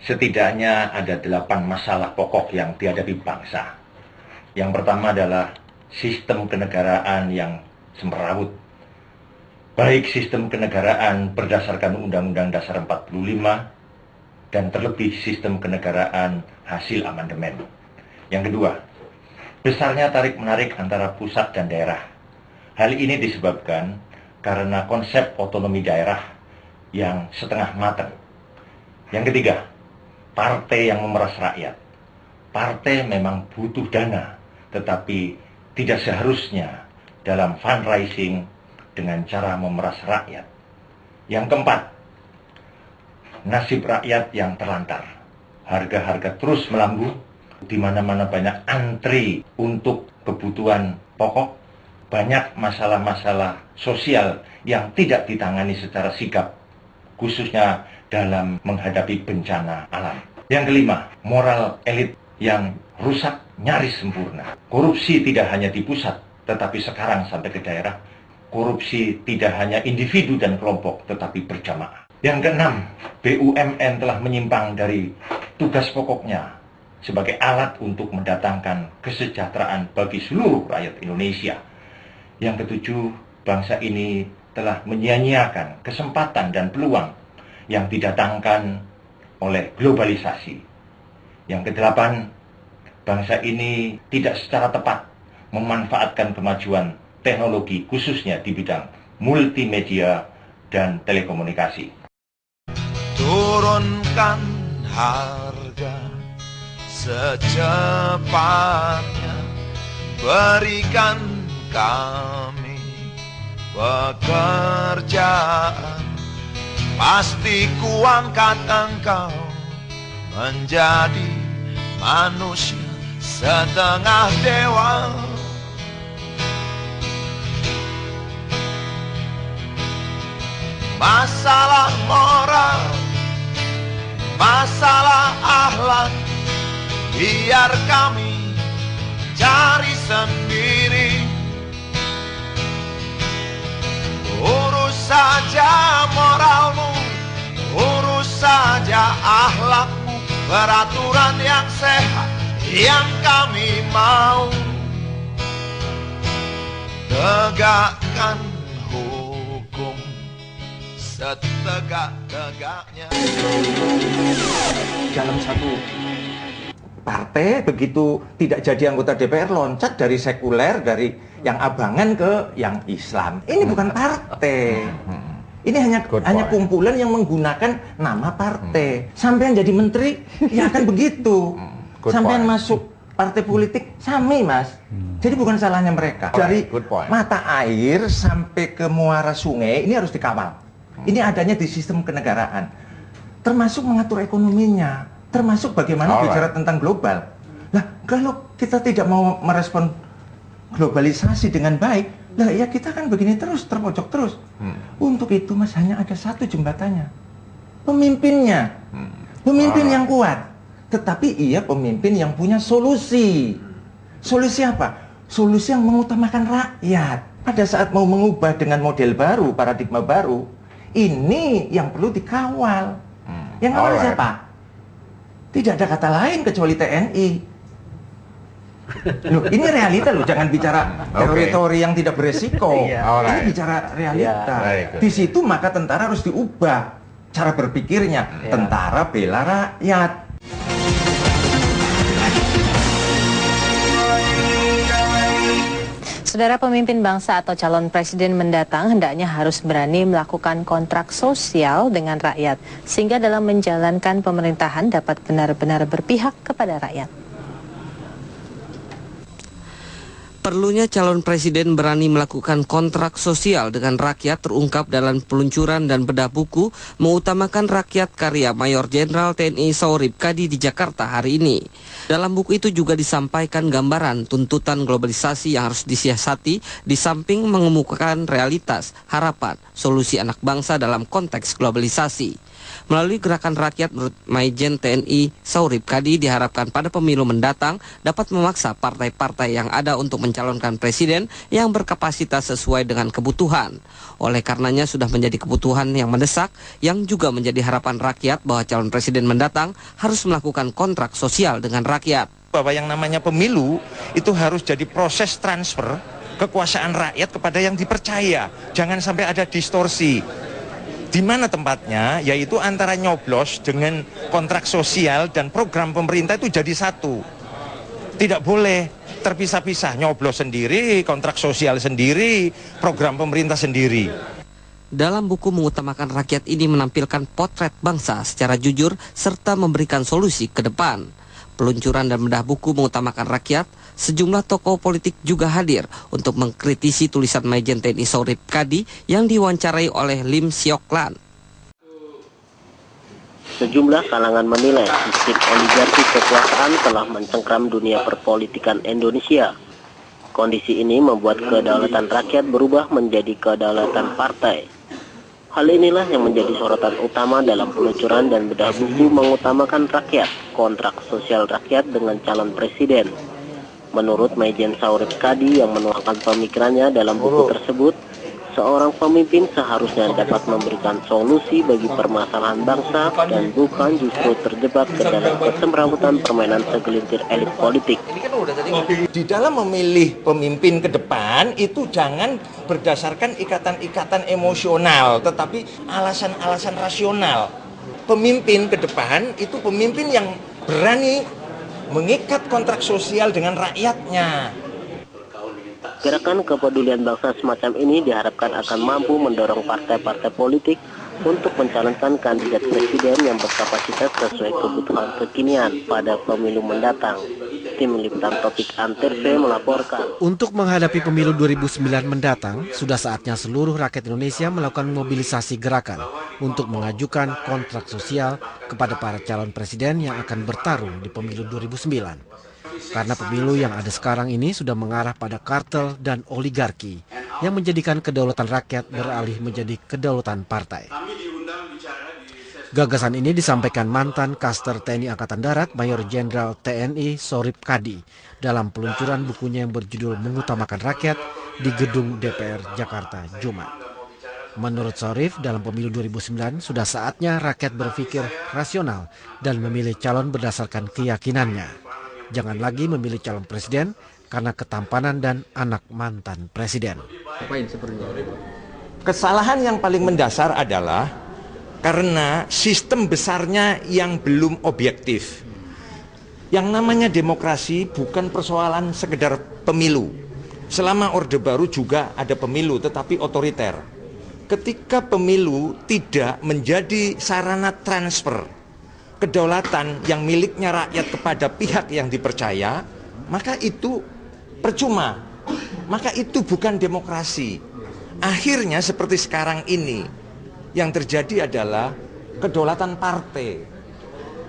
Setidaknya ada 8 masalah pokok yang dihadapi bangsa. Yang pertama adalah sistem kenegaraan yang semrawut. Baik sistem kenegaraan berdasarkan Undang-Undang Dasar 45 dan terlebih sistem kenegaraan hasil amandemen. Yang kedua, besarnya tarik-menarik antara pusat dan daerah. Hal ini disebabkan karena konsep otonomi daerah yang setengah matang. Yang ketiga, partai yang memeras rakyat. Partai memang butuh dana, tetapi tidak seharusnya dalam fundraising dengan cara memeras rakyat. Yang keempat, nasib rakyat yang terlantar. Harga-harga terus melambung, di mana-mana banyak antri untuk kebutuhan pokok, banyak masalah-masalah sosial yang tidak ditangani secara sigap, khususnya dalam menghadapi bencana alam. Yang kelima, moral elit yang rusak nyaris sempurna. Korupsi tidak hanya di pusat, tetapi sekarang sampai ke daerah. Korupsi tidak hanya individu dan kelompok, tetapi berjamaah. Yang keenam, BUMN telah menyimpang dari tugas pokoknya sebagai alat untuk mendatangkan kesejahteraan bagi seluruh rakyat Indonesia. Yang ketujuh, bangsa ini telah menyia-nyiakan kesempatan dan peluang yang didatangkan oleh globalisasi. Yang kedelapan, bangsa ini tidak secara tepat memanfaatkan kemajuan teknologi khususnya di bidang multimedia dan telekomunikasi. Turunkan harga secepatnya, berikan kami pekerjaan. Pasti kuangkat engkau menjadi manusia setengah dewa. Masalah moral, masalah akhlak, biar kami cari sendiri. Urus saja moralmu, urus saja akhlakmu, peraturan yang sehat yang kami mau. Tegakkan hukum setegak-tegaknya. Dalam satu partai begitu tidak jadi anggota DPR loncat dari sekuler, dari yang abangan ke yang Islam. Ini bukan partai. Ini hanya kumpulan yang menggunakan nama partai. Sampean jadi menteri, ya akan begitu. Sampean masuk partai politik, sami mas. Jadi bukan salahnya mereka. Dari mata air sampai ke muara sungai, ini harus dikawal. Ini adanya di sistem kenegaraan. Termasuk mengatur ekonominya. Termasuk bagaimana bicara tentang global. Nah, kalau kita tidak mau merespon globalisasi dengan baik, lah ya kita kan begini terus, terpojok terus. Untuk itu mas hanya ada satu jembatannya, pemimpinnya, pemimpin yang kuat. Tetapi ia pemimpin yang punya solusi. Solusi apa? Solusi yang mengutamakan rakyat. Pada saat mau mengubah dengan model baru, paradigma baru, ini yang perlu dikawal. Yang ngawal siapa? Tidak ada kata lain kecuali TNI. Loh, ini realita loh, jangan bicara teori-teori yang tidak beresiko. Ini bicara realita. Di situ maka tentara harus diubah cara berpikirnya. Tentara bela rakyat. Saudara, pemimpin bangsa atau calon presiden mendatang hendaknya harus berani melakukan kontrak sosial dengan rakyat, sehingga dalam menjalankan pemerintahan dapat benar-benar berpihak kepada rakyat. Perlunya calon presiden berani melakukan kontrak sosial dengan rakyat terungkap dalam peluncuran dan bedah buku mengutamakan rakyat karya Mayor Jenderal TNI Saurip Kadi di Jakarta hari ini. Dalam buku itu juga disampaikan gambaran tuntutan globalisasi yang harus disiasati di samping mengemukakan realitas, harapan, solusi anak bangsa dalam konteks globalisasi. Melalui gerakan rakyat, menurut Majen TNI Saurip Kadi, diharapkan pada pemilu mendatang dapat memaksa partai-partai yang ada untuk mencalonkan presiden yang berkapasitas sesuai dengan kebutuhan. Oleh karenanya sudah menjadi kebutuhan yang mendesak, yang juga menjadi harapan rakyat bahwa calon presiden mendatang harus melakukan kontrak sosial dengan rakyat. Bahwa yang namanya pemilu itu harus jadi proses transfer kekuasaan rakyat kepada yang dipercaya. Jangan sampai ada distorsi. Di mana tempatnya, yaitu antara nyoblos dengan kontrak sosial dan program pemerintah itu jadi satu. Tidak boleh terpisah-pisah, nyoblos sendiri, kontrak sosial sendiri, program pemerintah sendiri. Dalam buku Mengutamakan Rakyat ini menampilkan potret bangsa secara jujur serta memberikan solusi ke depan. Peluncuran dan bedah buku Mengutamakan Rakyat, sejumlah tokoh politik juga hadir untuk mengkritisi tulisan Majen TNI Saurip Kadi yang diwawancarai oleh Lim Siok Lan. Sejumlah kalangan menilai sistem oligarki kekuasaan telah mencengkram dunia perpolitikan Indonesia. Kondisi ini membuat kedaulatan rakyat berubah menjadi kedaulatan partai. Hal inilah yang menjadi sorotan utama dalam peluncuran dan bedah buku Mengutamakan Rakyat, kontrak sosial rakyat dengan calon presiden. Menurut Majen Saurip Kadi yang menuangkan pemikirannya dalam buku tersebut, seorang pemimpin seharusnya dapat memberikan solusi bagi permasalahan bangsa dan bukan justru terjebak ke dalam kesemrawutan permainan segelintir elit politik. Di dalam memilih pemimpin ke depan itu jangan berdasarkan ikatan-ikatan emosional, tetapi alasan-alasan rasional. Pemimpin ke depan itu pemimpin yang berani mengikat kontrak sosial dengan rakyatnya. Gerakan kepedulian bangsa semacam ini diharapkan akan mampu mendorong partai-partai politik untuk mencalonkan kandidat presiden yang berkapasitas sesuai kebutuhan kekinian pada pemilu mendatang. Tim Liputan Topik Antv melaporkan. Untuk menghadapi pemilu 2009 mendatang, sudah saatnya seluruh rakyat Indonesia melakukan mobilisasi gerakan untuk mengajukan kontrak sosial kepada para calon presiden yang akan bertarung di pemilu 2009. Karena pemilu yang ada sekarang ini sudah mengarah pada kartel dan oligarki yang menjadikan kedaulatan rakyat beralih menjadi kedaulatan partai. Gagasan ini disampaikan mantan Kaster TNI Angkatan Darat Mayor Jenderal TNI Saurip Kadi dalam peluncuran bukunya yang berjudul Mengutamakan Rakyat di Gedung DPR Jakarta Jumat. Menurut Saurip, dalam pemilu 2009 sudah saatnya rakyat berpikir rasional dan memilih calon berdasarkan keyakinannya. Jangan lagi memilih calon presiden karena ketampanan dan anak mantan presiden. Kesalahan yang paling mendasar adalah karena sistem besarnya yang belum objektif. Yang namanya demokrasi bukan persoalan sekedar pemilu. Selama Orde Baru juga ada pemilu tetapi otoriter. Ketika pemilu tidak menjadi sarana transfer kedaulatan yang miliknya rakyat kepada pihak yang dipercaya, maka itu percuma. Maka itu bukan demokrasi. Akhirnya seperti sekarang ini, yang terjadi adalah kedaulatan partai,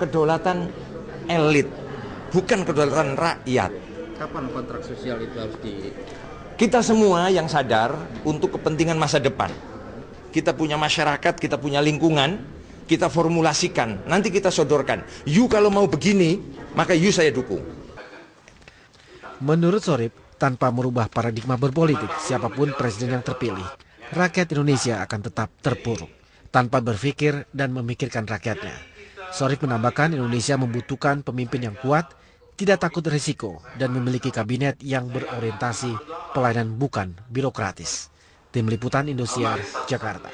kedaulatan elit, bukan kedaulatan rakyat. Kapan kontrak sosial itu harus Kita semua yang sadar untuk kepentingan masa depan. Kita punya masyarakat, kita punya lingkungan, kita formulasikan, nanti kita sodorkan. You kalau mau begini, maka you saya dukung. Menurut Saurip, tanpa merubah paradigma berpolitik, siapapun presiden yang terpilih, rakyat Indonesia akan tetap terpuruk tanpa berpikir dan memikirkan rakyatnya. Saurip menambahkan Indonesia membutuhkan pemimpin yang kuat, tidak takut risiko, dan memiliki kabinet yang berorientasi pelayanan bukan birokratis. Tim Liputan Indosiar, Jakarta.